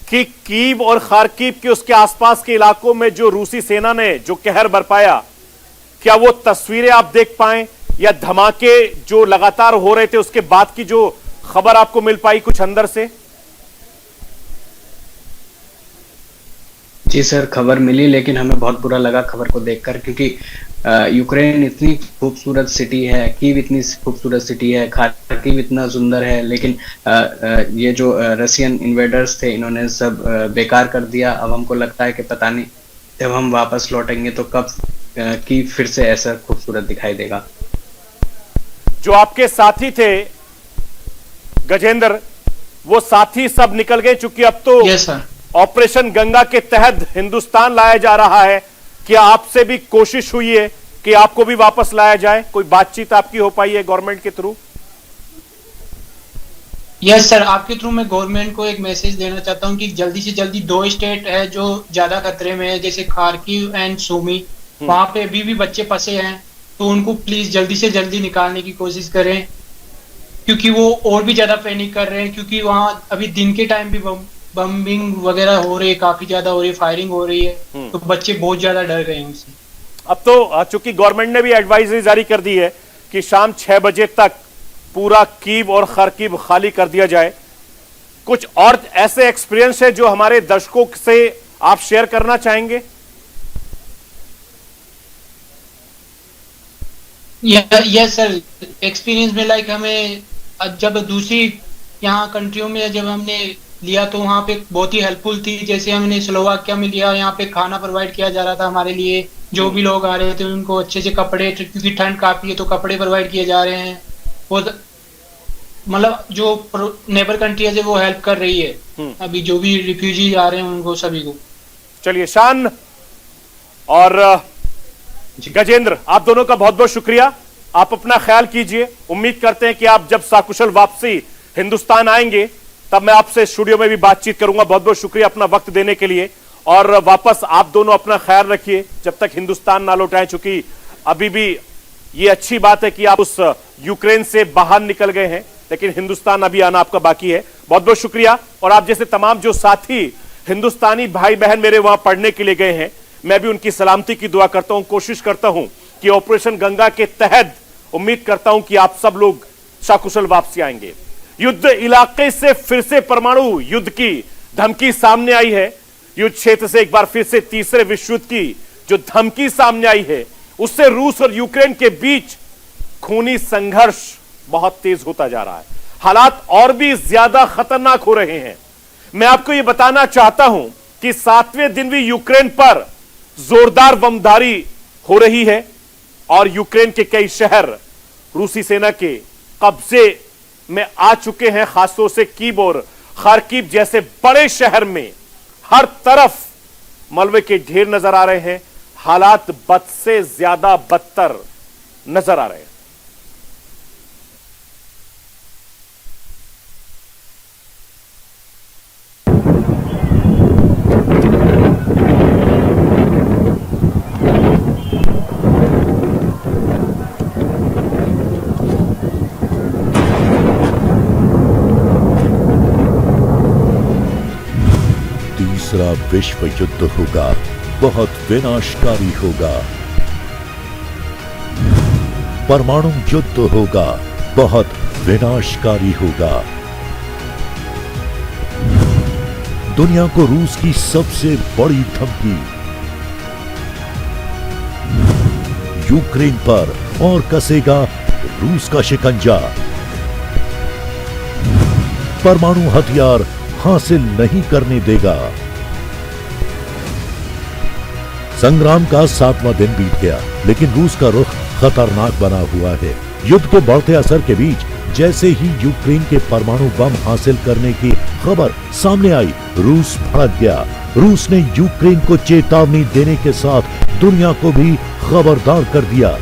कि कीव और खार्किव के उसके आसपास के इलाकों में जो रूसी सेना ने जो कहर बरपाया, क्या वो तस्वीरें आप देख पाए या धमाके जो लगातार हो रहे थे उसके बाद की जो खबर आपको मिल पाई कुछ अंदर से? जी सर, खबर मिली, लेकिन हमें बहुत बुरा लगा खबर को देखकर, क्योंकि यूक्रेन इतनी खूबसूरत सिटी है, कीव इतनी खूबसूरत सिटी है, खार्किव इतना सुंदर है, लेकिन ये जो रशियन इन्वेडर्स थे इन्होंने सब बेकार कर दिया। अब हमको लगता है कि पता नहीं जब हम वापस लौटेंगे तो कब कीव फिर से ऐसा खूबसूरत दिखाई देगा। जो आपके साथी थे गजेंद्र, वो साथी सब निकल गए, चूंकि अब तो ऑपरेशन गंगा के तहत हिंदुस्तान लाया जा रहा है। क्या आपसे भी कोशिश हुई है कि आपको भी वापस लाया जाए? कोई बातचीत आपकी हो पाई है गवर्नमेंट के थ्रू? यस सर, आपके थ्रू मैं गवर्नमेंट को एक मैसेज देना चाहता हूं कि जल्दी से जल्दी 2 स्टेट है जो ज्यादा खतरे में है, जैसे खार्किव एंड सूमी, वहां पे अभी भी बच्चे फंसे हैं, तो उनको प्लीज जल्दी से जल्दी निकालने की कोशिश करें, क्योंकि वो और भी ज्यादा पैनिक कर रहे हैं, क्योंकि वहां अभी दिन के टाइम भी बम्बिंग वगैरह हो रही है, काफी ज्यादा हो रही है, फायरिंग हो रही है, तो बच्चे बहुत ज्यादा डर गए हैं उससे। अब तो चूंकि गवर्नमेंट ने भी एडवाइजरी जारी कर दी है कि शाम 6 बजे तक पूरा कीव और खार्किव खाली कर दिया जाए, कुछ और ऐसे एक्सपीरियंस है जो हमारे दर्शकों से आप शेयर करना चाहेंगे? यस सर, एक्सपीरियंस में लाइक हमें जब दूसरी यहाँ कंट्रियों में जब हमने लिया तो वहाँ पे बहुत ही हेल्पफुल थी। जैसे हमने स्लोवाकिया में लिया, यहाँ पे खाना प्रोवाइड किया जा रहा था हमारे लिए, जो भी लोग आ रहे थे उनको अच्छे से कपड़े, क्योंकि ठंड काफी है तो कपड़े प्रोवाइड किए जा रहे हैं। और मतलब जो नेबर कंट्रीज है वो हेल्प कर रही है अभी जो भी रिफ्यूजी आ रहे हैं उनको, सभी को। चलिए शान और गजेंद्र, आप दोनों का बहुत बहुत शुक्रिया। आप अपना ख्याल कीजिए। उम्मीद करते हैं कि आप जब सकुशल वापसी हिंदुस्तान आएंगे तब मैं आपसे स्टूडियो में भी बातचीत करूंगा। बहुत बहुत शुक्रिया अपना वक्त देने के लिए, और वापस आप दोनों अपना ख्याल रखिए जब तक हिंदुस्तान ना लौटाएं, चूंकि अभी भी ये अच्छी बात है कि आप उस यूक्रेन से बाहर निकल गए हैं, लेकिन हिंदुस्तान अभी आना आपका बाकी है। बहुत बहुत शुक्रिया। और आप जैसे तमाम जो साथी हिंदुस्तानी भाई बहन मेरे वहां पढ़ने के लिए गए हैं, मैं भी उनकी सलामती की दुआ करता हूं, कोशिश करता हूं कि ऑपरेशन गंगा के तहत उम्मीद करता हूं कि आप सब लोग सकुशल वापसी आएंगे। युद्ध इलाके से फिर से परमाणु युद्ध की धमकी सामने आई है। युद्ध क्षेत्र से एक बार फिर से तीसरे विश्व युद्ध की जो धमकी सामने आई है, उससे रूस और यूक्रेन के बीच खूनी संघर्ष बहुत तेज होता जा रहा है। हालात और भी ज्यादा खतरनाक हो रहे हैं। मैं आपको यह बताना चाहता हूं कि 7वें दिन भी यूक्रेन पर जोरदार बमबारी हो रही है और यूक्रेन के कई शहर रूसी सेना के कब्जे में आ चुके हैं। खासतौर से कीव और खार्किव जैसे बड़े शहर में हर तरफ मलबे के ढेर नजर आ रहे हैं। हालात बद से ज्यादा बदतर नजर आ रहे हैं। तीसरा विश्व युद्ध होगा, बहुत विनाशकारी होगा। परमाणु युद्ध होगा, बहुत विनाशकारी होगा। दुनिया को रूस की सबसे बड़ी धमकी यूक्रेन पर और कसेगा रूस का शिकंजा। परमाणु हथियार हासिल नहीं करने देगा। संग्राम का 7वां दिन बीत गया, लेकिन रूस का रुख खतरनाक बना हुआ है। युद्ध के बढ़ते असर के बीच जैसे ही यूक्रेन के परमाणु बम हासिल करने की खबर सामने आई, रूस भड़क गया। रूस ने यूक्रेन को चेतावनी देने के साथ दुनिया को भी खबरदार कर दिया।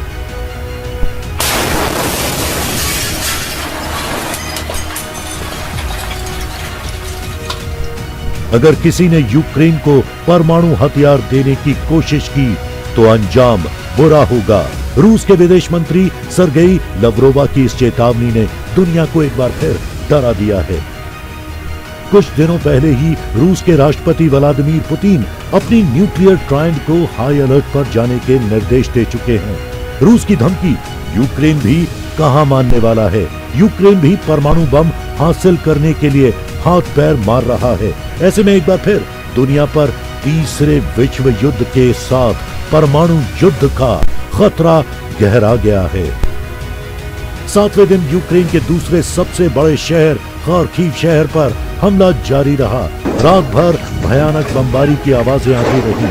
अगर किसी ने यूक्रेन को परमाणु हथियार देने की कोशिश की तो अंजाम बुरा होगा। रूस के विदेश मंत्री सरगेई लवरोवा की इस चेतावनी ने दुनिया को एक बार फिर डरा दिया है। कुछ दिनों पहले ही रूस के राष्ट्रपति व्लादिमीर पुतिन अपनी न्यूक्लियर ट्रायड को हाई अलर्ट पर जाने के निर्देश दे चुके हैं। रूस की धमकी यूक्रेन भी कहां मानने वाला है। यूक्रेन भी परमाणु बम हासिल करने के लिए हाथ पैर मार रहा है। ऐसे में एक बार फिर दुनिया पर तीसरे विश्व युद्ध के साथ परमाणु युद्ध का खतरा गहरा गया है। 7वें दिन यूक्रेन के दूसरे सबसे बड़े शहर खार्किव शहर पर हमला जारी रहा। रात भर भयानक बमबारी की आवाजें आती रही।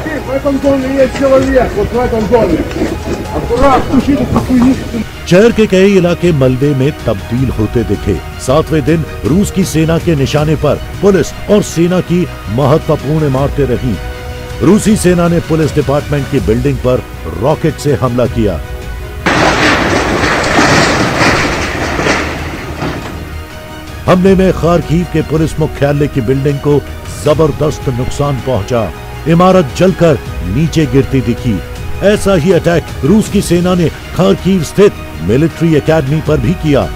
शहर के कई इलाके मलबे में तब्दील होते दिखे। 7वें दिन रूस की सेना के निशाने पर पुलिस और सेना की महत्वपूर्ण इमारतें रहीं। रूसी सेना ने पुलिस डिपार्टमेंट की बिल्डिंग पर रॉकेट से हमला किया। हमले में खार्किव के पुलिस मुख्यालय की बिल्डिंग को जबरदस्त नुकसान पहुंचा। इमारत जलकर नीचे गिरती दिखी। ऐसा ही अटैक रूस की सेना ने खार्किव स्थित मिलिट्री एकेडमी पर भी किया।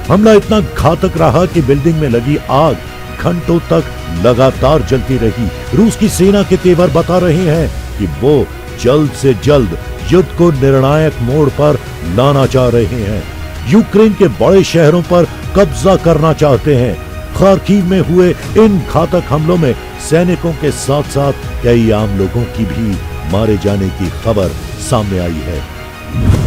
हमला इतना घातक रहा कि बिल्डिंग में लगी आग घंटों तक लगातार जलती रही। रूस की सेना के तेवर बता रहे हैं कि वो जल्द से जल्द युद्ध को निर्णायक मोड़ पर लाना चाह रहे हैं। यूक्रेन के बड़े शहरों पर कब्जा करना चाहते हैं। खार्किव में हुए इन घातक हमलों में सैनिकों के साथ साथ कई आम लोगों की भी मारे जाने की खबर सामने आई है।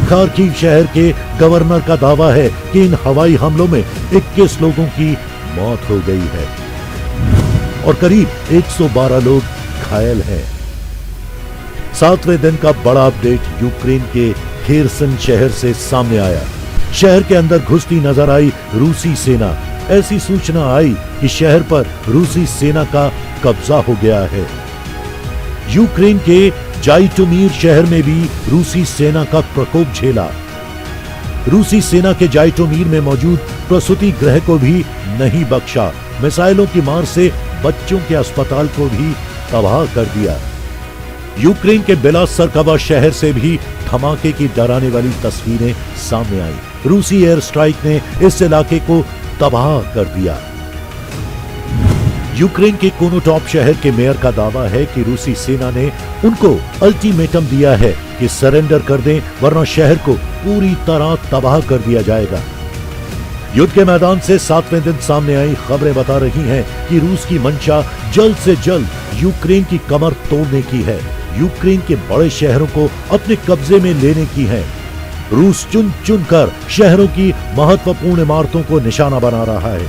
खार्किव शहर के गवर्नर का दावा है कि इन हवाई हमलों में 21 लोगों की मौत हो गई है और करीब 112 लोग घायल हैं। 7वें दिन का बड़ा अपडेट यूक्रेन के खेरसन शहर से सामने आया। शहर के अंदर घुसती नजर आई रूसी सेना। ऐसी सूचना आई कि शहर पर रूसी सेना का कब्जा हो गया है। यूक्रेन के जाइटोमीर शहर में भी रूसी सेना का प्रकोप झेला। रूसी सेना के जाइटोमीर में मौजूद प्रसूति गृह को भी नहीं बख्शा। मिसाइलों की मार से बच्चों के अस्पताल को भी तबाह कर दिया। यूक्रेन के बेलासरकवा शहर से भी धमाके की डराने वाली तस्वीरें सामने आई। रूसी एयर स्ट्राइक ने इस इलाके को तबाह कर दिया। यूक्रेन के कोनोटॉप शहर के मेयर का दावा है कि रूसी सेना ने उनको अल्टीमेटम दिया है कि सरेंडर कर दें वरना शहर को पूरी तरह तबाह कर दिया जाएगा। युद्ध के मैदान से 7वें दिन सामने आई खबरें बता रही हैं कि रूस की मंशा जल्द से जल्द यूक्रेन की कमर तोड़ने की है, यूक्रेन के बड़े शहरों को अपने कब्जे में लेने की है। रूस चुन चुन कर शहरों की महत्वपूर्ण इमारतों को निशाना बना रहा है।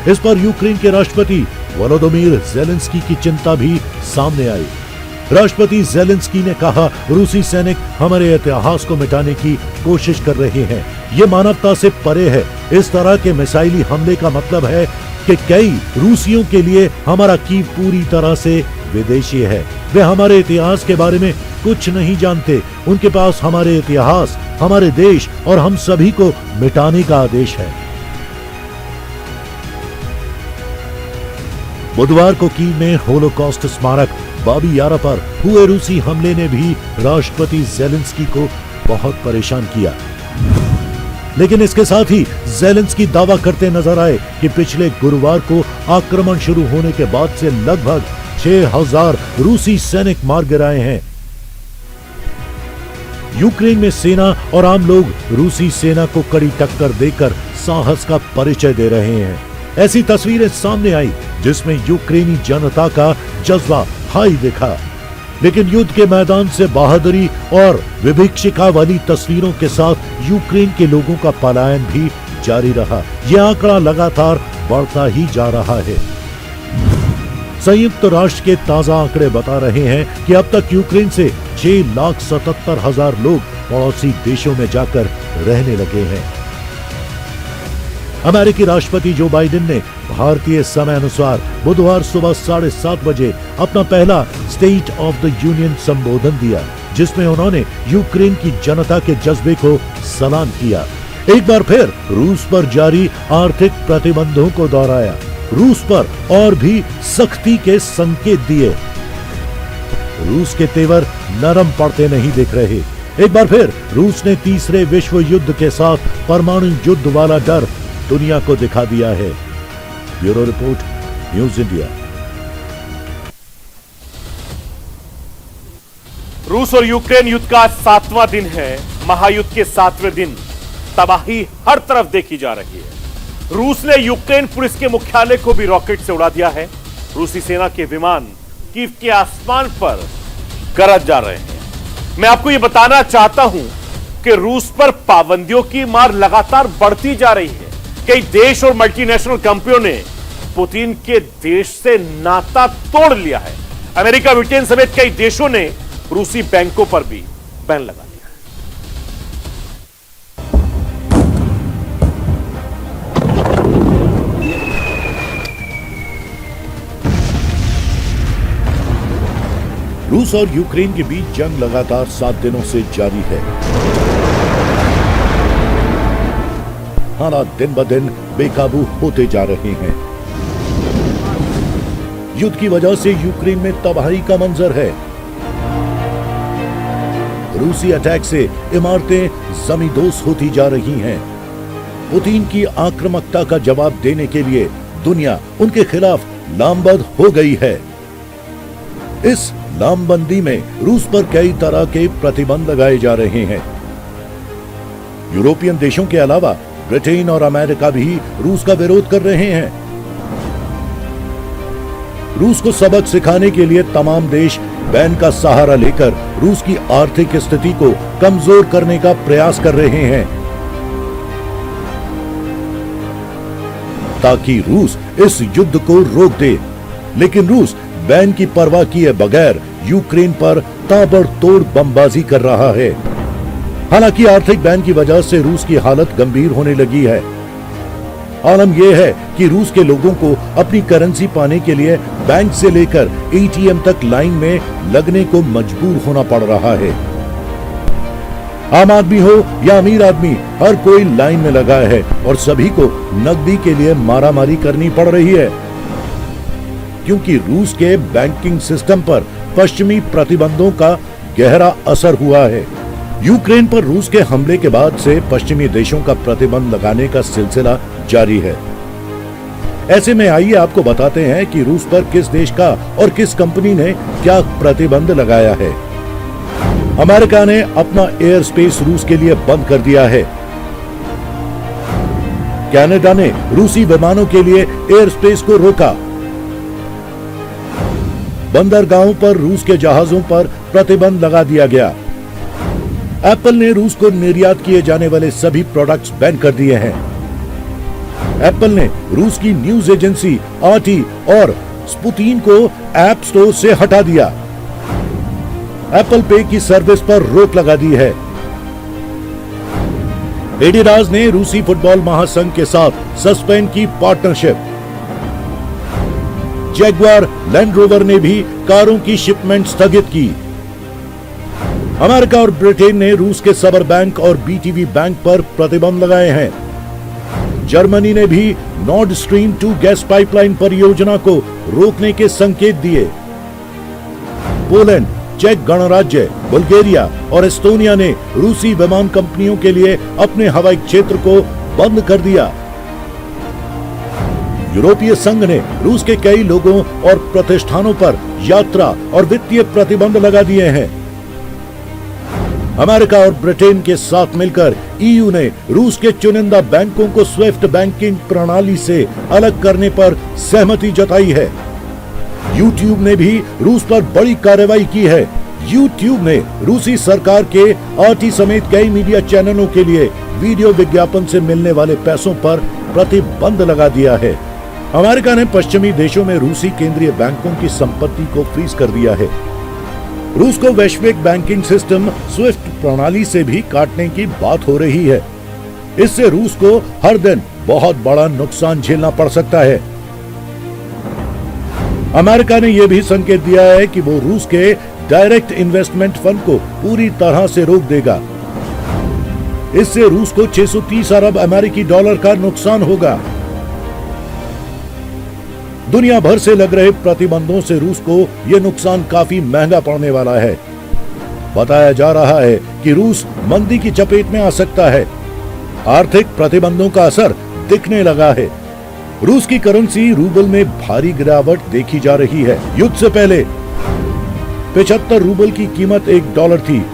इस पर यूक्रेन के राष्ट्रपति वोलोदिमीर ज़ेलेंस्की की चिंता भी सामने आई। राष्ट्रपति ज़ेलेंस्की ने कहा, रूसी सैनिक हमारे इतिहास को मिटाने की कोशिश कर रहे हैं, ये मानवता से परे है। इस तरह के मिसाइली हमले का मतलब है कि कई रूसियों के लिए हमारा कीव पूरी तरह से विदेशी है। वे हमारे इतिहास के बारे में कुछ नहीं जानते। उनके पास हमारे इतिहास, हमारे देश और हम सभी को मिटाने का आदेश है। बुधवार को कीव में होलोकॉस्ट स्मारक बाबी यारा पर हुए रूसी हमले ने भी राष्ट्रपति ज़ेलेंस्की को बहुत परेशान किया। लेकिन इसके साथ ही ज़ेलेंस्की दावा करते नजर आए कि पिछले गुरुवार को आक्रमण शुरू होने के बाद से लगभग 6000 रूसी सैनिक मार गिराए हैं। यूक्रेन में सेना और आम लोग रूसी सेना को कड़ी टक्कर देकर साहस का परिचय दे रहे हैं। ऐसी तस्वीरें सामने आई जिसमें यूक्रेनी जनता का जज्बा हाई दिखा। लेकिन युद्ध के मैदान से बहादुरी और विभिक्षिका वाली तस्वीरों के साथ यूक्रेन के लोगों का पलायन भी जारी रहा। यह आंकड़ा लगातार बढ़ता ही जा रहा है। संयुक्त राष्ट्र के ताजा आंकड़े बता रहे हैं कि अब तक यूक्रेन से 6,77,000 लोग पड़ोसी देशों में जाकर रहने लगे हैं। अमेरिकी राष्ट्रपति जो बाइडेन ने भारतीय समय अनुसार बुधवार सुबह 7:30 बजे अपना पहला स्टेट ऑफ द यूनियन संबोधन दिया, जिसमें उन्होंने यूक्रेन की जनता के जज्बे को सलाम किया। एक बार फिर रूस पर जारी आर्थिक प्रतिबंधों को दोहराया, रूस पर और भी सख्ती के संकेत दिए। रूस के तेवर नरम पड़ते नहीं दिख रहे। एक बार फिर रूस ने तीसरे विश्व युद्ध के साथ परमाणु युद्ध वाला डर दुनिया को दिखा दिया है। Bureau report, news India. रूस और यूक्रेन युद्ध का 7वां दिन है। महायुद्ध के 7वें दिन तबाही हर तरफ देखी जा रही है। रूस ने यूक्रेन पुलिस के मुख्यालय को भी रॉकेट से उड़ा दिया है। रूसी सेना के विमान कीव के आसमान पर गरज जा रहे हैं। मैं आपको यह बताना चाहता हूं कि रूस पर पाबंदियों की मार लगातार बढ़ती जा रही है। कई देश और मल्टीनेशनल कंपनियों ने पुतिन के देश से नाता तोड़ लिया है। अमेरिका, ब्रिटेन समेत कई देशों ने रूसी बैंकों पर भी बैन लगा दिया है। रूस और यूक्रेन के बीच जंग लगातार 7 दिनों से जारी है। हालात दिन ब दिन बेकाबू होते जा रहे हैं। युद्ध की वजह से यूक्रेन में तबाही का मंजर है। रूसी अटैक से इमारतें जमींदोज होती जा रही हैं। पुतिन की आक्रामकता का जवाब देने के लिए दुनिया उनके खिलाफ लामबंद हो गई है। इस लामबंदी में रूस पर कई तरह के प्रतिबंध लगाए जा रहे हैं। यूरोपियन देशों के अलावा ब्रिटेन और अमेरिका भी रूस का विरोध कर रहे हैं। रूस को सबक सिखाने के लिए तमाम देश बैन का सहारा लेकर रूस की आर्थिक स्थिति को कमजोर करने का प्रयास कर रहे हैं, ताकि रूस इस युद्ध को रोक दे। लेकिन रूस बैन की परवाह किए बगैर यूक्रेन पर ताबड़तोड़ बमबाजी कर रहा है। हालांकि आर्थिक बैन की वजह से रूस की हालत गंभीर होने लगी है। आलम यह है कि रूस के लोगों को अपनी करेंसी पाने के लिए बैंक से लेकर एटीएम तक लाइन में लगने को मजबूर होना पड़ रहा है। आम आदमी हो या अमीर आदमी, हर कोई लाइन में लगा है और सभी को नकदी के लिए मारामारी करनी पड़ रही है, क्योंकि रूस के बैंकिंग सिस्टम पर पश्चिमी प्रतिबंधों का गहरा असर हुआ है। यूक्रेन पर रूस के हमले के बाद से पश्चिमी देशों का प्रतिबंध लगाने का सिलसिला जारी है। ऐसे में आइए आपको बताते हैं कि रूस पर किस देश का और किस कंपनी ने क्या प्रतिबंध लगाया है। अमेरिका ने अपना एयर स्पेस रूस के लिए बंद कर दिया है। कनाडा ने रूसी विमानों के लिए एयर स्पेस को रोका। बंदरगाहों पर रूस के जहाजों पर प्रतिबंध लगा दिया गया। एप्पल ने रूस को निर्यात किए जाने वाले सभी प्रोडक्ट्स बैन कर दिए हैं। एप्पल ने रूस की न्यूज एजेंसी RT और स्पुतिन को ऐप स्टोर से हटा दिया। एप्पल पे की सर्विस पर रोक लगा दी है। एडिडास ने रूसी फुटबॉल महासंघ के साथ सस्पेंड की पार्टनरशिप। जैगुआर लैंड रोवर ने भी कारों की शिपमेंट स्थगित की। अमेरिका और ब्रिटेन ने रूस के सबर बैंक और BTV बैंक पर प्रतिबंध लगाए हैं। जर्मनी ने भी नॉर्ड स्ट्रीम 2 गैस पाइपलाइन परियोजना को रोकने के संकेत दिए। पोलैंड, चेक गणराज्य, बुल्गारिया और एस्टोनिया ने रूसी विमान कंपनियों के लिए अपने हवाई क्षेत्र को बंद कर दिया। यूरोपीय संघ ने रूस के कई लोगों और प्रतिष्ठानों पर यात्रा और वित्तीय प्रतिबंध लगा दिए हैं। अमेरिका और ब्रिटेन के साथ मिलकर EU ने रूस के चुनिंदा बैंकों को स्विफ्ट बैंकिंग प्रणाली से अलग करने पर सहमति जताई है। YouTube ने भी रूस पर बड़ी कार्रवाई की है। YouTube ने रूसी सरकार के RT समेत कई मीडिया चैनलों के लिए वीडियो विज्ञापन से मिलने वाले पैसों पर प्रतिबंध लगा दिया है। अमेरिका ने पश्चिमी देशों में रूसी केंद्रीय बैंकों की संपत्ति को फ्रीज कर दिया है। रूस को वैश्विक बैंकिंग सिस्टम स्विफ्ट प्रणाली से भी काटने की बात हो रही है। इससे रूस को हर दिन बहुत बड़ा नुकसान झेलना पड़ सकता है। अमेरिका ने यह भी संकेत दिया है कि वो रूस के डायरेक्ट इन्वेस्टमेंट फंड को पूरी तरह से रोक देगा। इससे रूस को 630 अरब अमेरिकी डॉलर का नुकसान होगा। दुनिया भर से लग रहे प्रतिबंधों से रूस को यह नुकसान काफी महंगा पड़ने वाला है। बताया जा रहा है कि रूस मंदी की चपेट में आ सकता है। आर्थिक प्रतिबंधों का असर दिखने लगा है। रूस की करेंसी रूबल में भारी गिरावट देखी जा रही है। युद्ध से पहले 75 रूबल की कीमत $1 थी।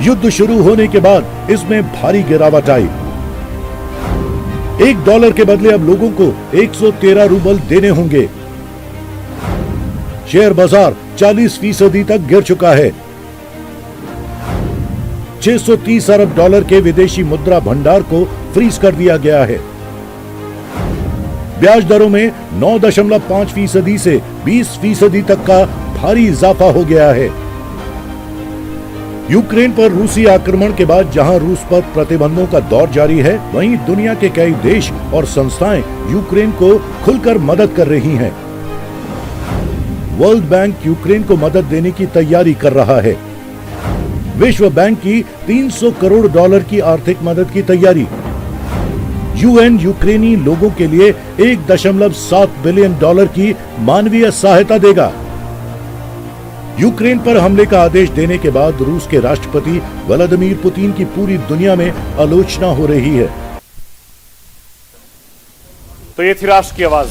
युद्ध शुरू होने के बाद इसमें भारी गिरावट आई। $1 के बदले अब लोगों को 113 रूबल देने होंगे। शेयर बाजार 40% तक गिर चुका है। 630 अरब डॉलर के विदेशी मुद्रा भंडार को फ्रीज कर दिया गया है। ब्याज दरों में 9.5% से 20% तक का भारी इजाफा हो गया है। यूक्रेन पर रूसी आक्रमण के बाद जहां रूस पर प्रतिबंधों का दौर जारी है, वहीं दुनिया के कई देश और संस्थाएं यूक्रेन को खुलकर मदद कर रही हैं। वर्ल्ड बैंक यूक्रेन को मदद देने की तैयारी कर रहा है। विश्व बैंक की $300 करोड़ की आर्थिक मदद की तैयारी। UN यूक्रेनी लोगों के लिए $1.7 बिलियन की मानवीय सहायता देगा। यूक्रेन पर हमले का आदेश देने के बाद रूस के राष्ट्रपति व्लादिमीर पुतिन की पूरी दुनिया में आलोचना हो रही है। तो ये थी राष्ट्र की आवाज।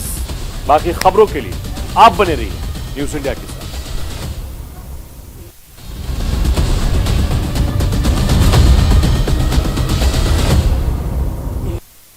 बाकी खबरों के लिए आप बने रहिए न्यूज़ इंडिया के साथ।